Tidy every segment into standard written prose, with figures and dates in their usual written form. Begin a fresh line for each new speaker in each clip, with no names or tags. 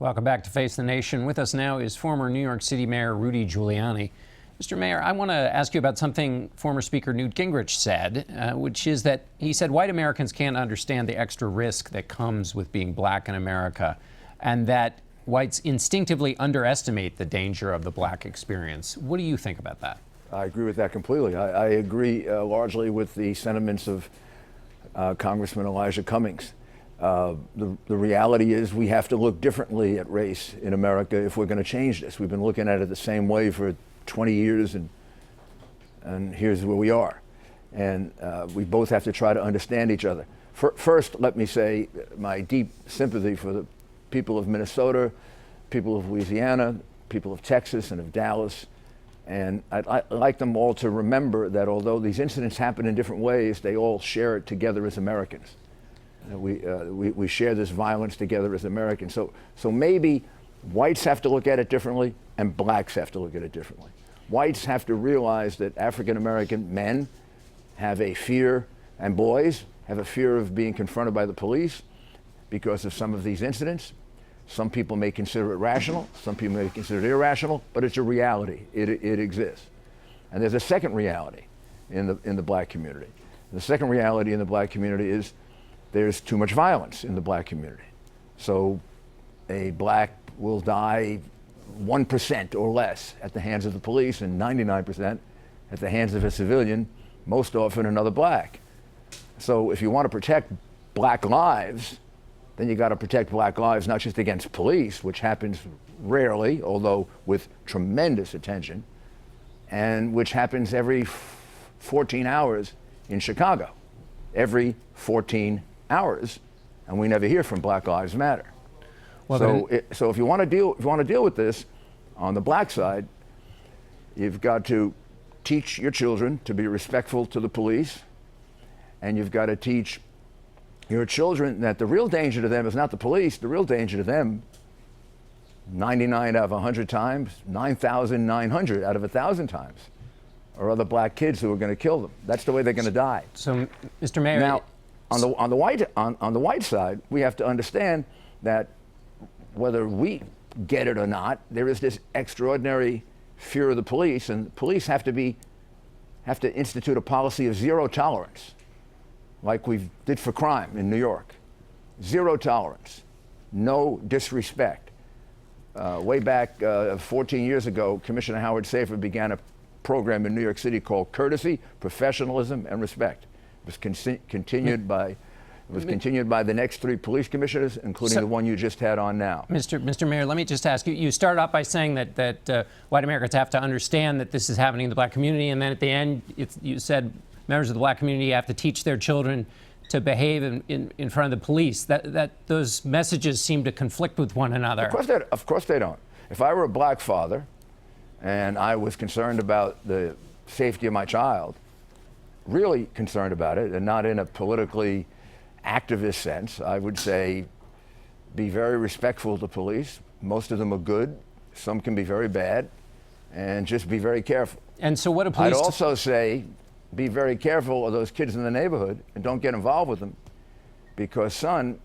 Welcome back to Face the Nation. With us now is former New York City Mayor Rudy Giuliani. Mr. Mayor, I want to ask you about something former Speaker Newt Gingrich said, which is that he said white Americans can't understand the extra risk that comes with being black in America, and that whites instinctively underestimate the danger of the black experience. What do you think about that?
I agree with that completely. I agree largely with the sentiments of Congressman Elijah Cummings. The reality is we have to look differently at race in America if we're going to change this. We've been looking at it the same way for 20 years, and here's where we are. And we both have to try to understand each other. First, let me say my deep sympathy for the people of Minnesota, people of Louisiana, people of Texas and of Dallas. And I'd like them all to remember that although these incidents happen in different ways, they all share it together as Americans. We share this violence together as Americans. So maybe whites have to look at it differently and blacks have to look at it differently. Whites have to realize that African American men have a fear, and boys have a fear of being confronted by the police because of some of these incidents. Some people may consider it rational, some people may consider it irrational, but it's a reality. It exists. And there's a second reality in the black community. The second reality in the black community is there's too much violence in the black community. So a black will die 1% or less at the hands of the police and 99% at the hands of a civilian, most often another black. So if you want to protect black lives, then you got to protect black lives not just against police, which happens rarely, although with tremendous attention, and which happens every 14 hours in Chicago. Every 14 hours, and we never hear from Black Lives Matter. Well, so if you want to deal with this on the black side, you've got to teach your children to be respectful to the police, and you've got to teach your children that the real danger to them is not the police. The real danger to them, 99 out of 100 times, 9,900 out of 1,000 times, are other black kids who are going to kill them. That's the way they're going to die.
So, Mr. Mayor,
now, on the white side, we have to understand that whether we get it or not, there is this extraordinary fear of the police, and the police have to institute a policy of zero tolerance, like we did for crime in New York. Zero tolerance, no disrespect. Way back 14 years ago, Commissioner Howard Safir began a program in New York City called Courtesy, Professionalism, and Respect. It was continued by the next 3 police commissioners, including the one you just had on now.
Mr. Mayor, let me just ask you, you started off by saying that white Americans have to understand that this is happening in the black community, and then at the end you said members of the black community have to teach their children to behave in front of the police. That those messages seem to conflict with one another.
Of course they don't. If I were a black father and I was concerned about the safety of my child, really concerned about it, and not in a politically activist sense, I would say be very respectful to police. Most of them are good. Some can be very bad, and just be very careful.
And so what do police...
I'd also say be very careful of those kids in the neighborhood and don't get involved with them, because, son,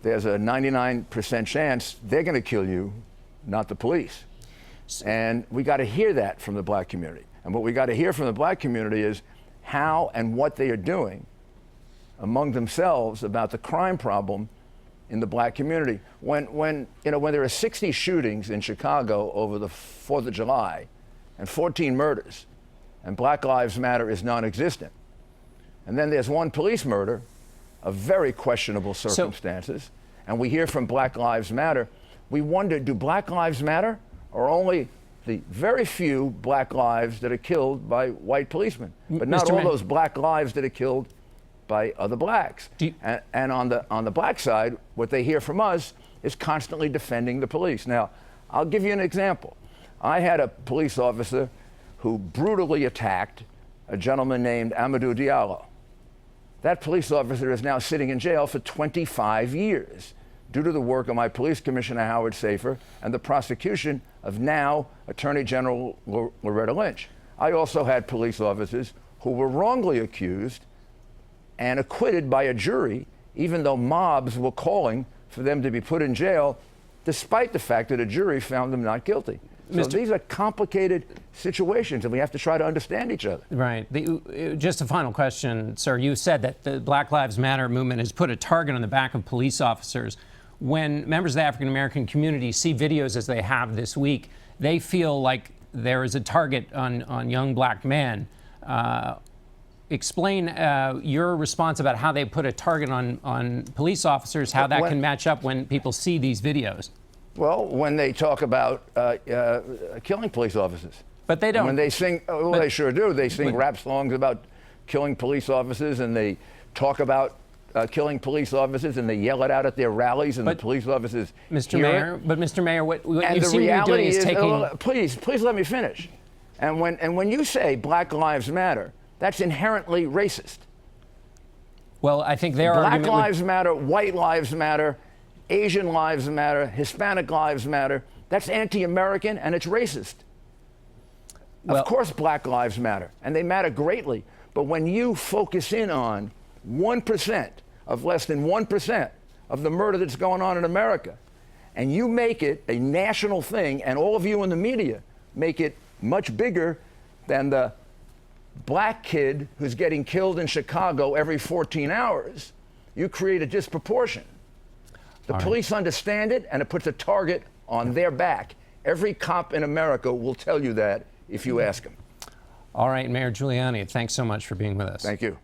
there's a 99% chance they're going to kill you, not the police. And we got to hear that from the black community. And what we got to hear from the black community is how and what they are doing among themselves about the crime problem in the black community. When there are 60 shootings in Chicago over the 4th of July and 14 murders, and Black Lives Matter is non-existent, and then there's one police murder of very questionable circumstances, and we hear from Black Lives Matter, we wonder, do Black Lives matter, or only the very few black lives that are killed by white policemen, but not all those black lives that are killed by other blacks? And on the black side, what they hear from us is constantly defending the police. Now, I'll give you an example. I had a police officer who brutally attacked a gentleman named Amadou Diallo. That police officer is now sitting in jail for 25 years due to the work of my police commissioner, Howard Safir, and the prosecution of now Attorney General Loretta Lynch. I also had police officers who were wrongly accused and acquitted by a jury, even though mobs were calling for them to be put in jail despite the fact that a jury found them not guilty. So these are complicated situations, and we have to try to understand each other.
Right. Just a final question, sir. You said that the Black Lives Matter movement has put a target on the back of police officers. When members of the African American community see videos as they have this week, they feel like there is a target on young black men. Explain your response about how they put a target on police officers, how that can match up when people see these videos.
Well, when they talk about killing police officers.
But they don't.
When they sing, well, they sure do. They sing rap songs about killing police officers, and they talk about killing police officers, and they yell it out at their rallies, and the police officers
Mr. Mayor,
it.
But Mr. Mayor, what
and
you
the
seem to be
reality
doing is taking...
please let me finish. And when you say Black Lives Matter, that's inherently racist.
Well, I think their argument...
Black Lives Matter, White Lives Matter, Asian lives matter, Hispanic lives matter. That's anti-American and it's racist. Well, of course Black lives matter, and they matter greatly. But when you focus in on 1% of less than 1% of the murder that's going on in America, and you make it a national thing, and all of you in the media make it much bigger than the black kid who's getting killed in Chicago every 14 hours, you create a disproportion. The police understand it, and it puts a target on their back. Every cop in America will tell you that if you ask them.
All right, Mayor Giuliani, thanks so much for being with us.
Thank you.